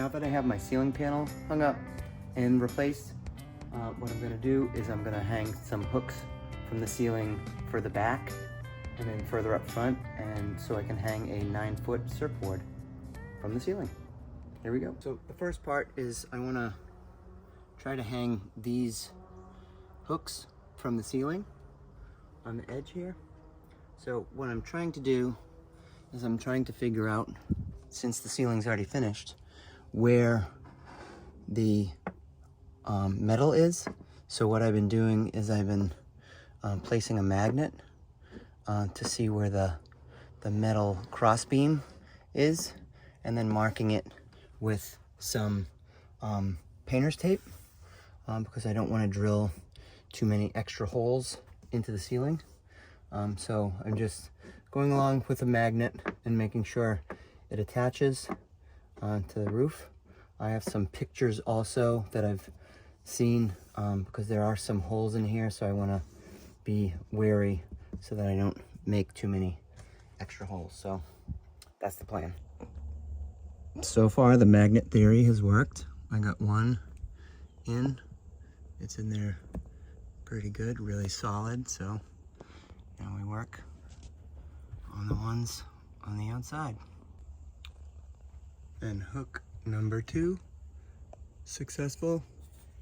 now that I have my ceiling panel hung up and replaced, what I'm gonna do is I'm gonna hang some hooks from the ceiling for the back and then further up front, and so I can hang a 9-foot surfboard from the ceiling. Here we go. So the first part is I wanna try to hang these hooks from the ceiling on the edge here. So what I'm trying to do is I'm trying to figure out, since the ceiling's already finished, where the metal is. So what I've been doing is I've been placing a magnet to see where the metal crossbeam is, and then marking it with some painter's tape because I don't want to drill too many extra holes into the ceiling. So I'm just going along with the magnet and making sure it attaches to the roof. I have some pictures also that I've seen because there are some holes in here, so I want to be wary so that I don't make too many extra holes. So that's the plan. So far the magnet theory has worked. I got one in. It's in there pretty good, really solid. So now we work on the ones on the outside. And hook number 2, successful.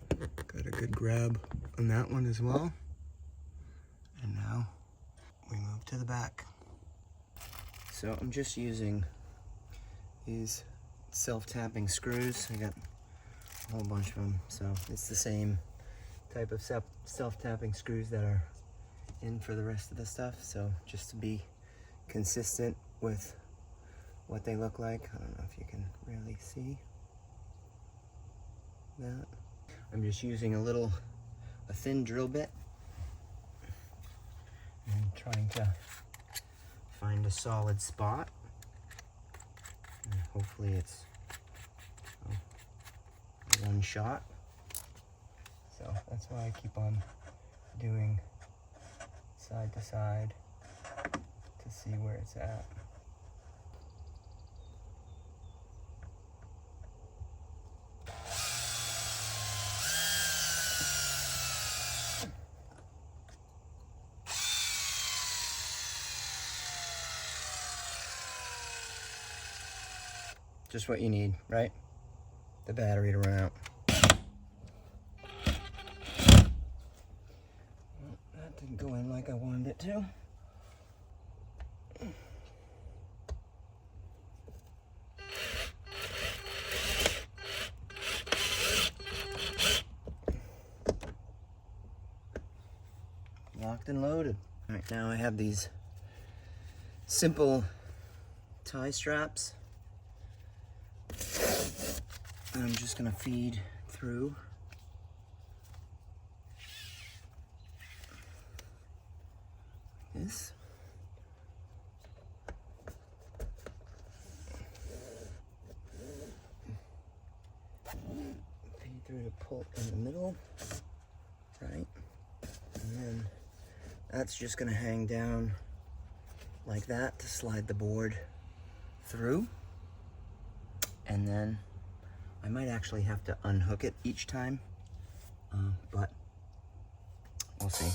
Got a good grab on that one as well. And now we move to the back. So I'm just using these self-tapping screws. I got a whole bunch of them, so it's the same type of self-tapping screws that are in for the rest of the stuff. So just to be consistent with what they look like. I don't know if you can really see that. I'm just using a thin drill bit and trying to find a solid spot. And hopefully it's one shot. So that's why I keep on doing side to side to see where it's at. Just what you need, right? The battery to run out. Well, that didn't go in like I wanted it to. Locked and loaded. All right, now I have these simple tie straps. And I'm just gonna feed through. This. Feed through to pull in the middle, right? And then that's just gonna hang down like that to slide the board through. And then I might actually have to unhook it each time, but we'll see.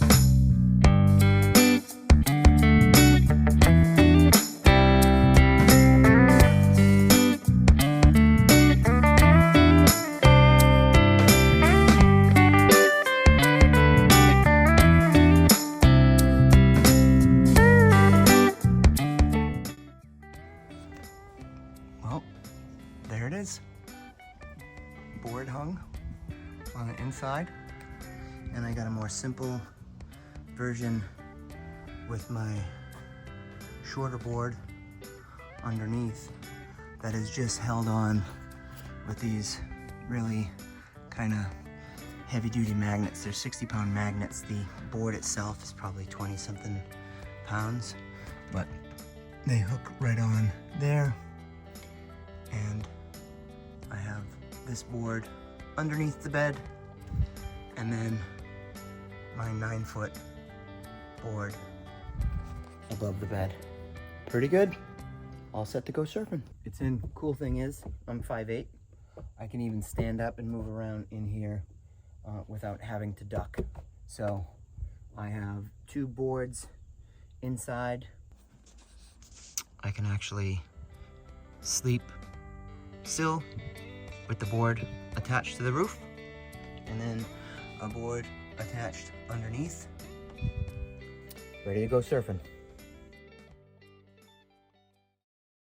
Well, there it is. Board hung on the inside, and I got a more simple version with my shorter board underneath that is just held on with these really kind of heavy-duty magnets. They're 60-pound magnets. The board itself is probably 20-something pounds, but they hook right on there, and I have this board underneath the bed, and then my 9-foot board above the bed. Pretty good. All set to go surfing. It's in. Cool thing is, I'm 5'8", I can even stand up and move around in here without having to duck. So I have 2 boards inside. I can actually sleep still with the board attached to the roof, and then a board attached underneath. Ready to go surfing.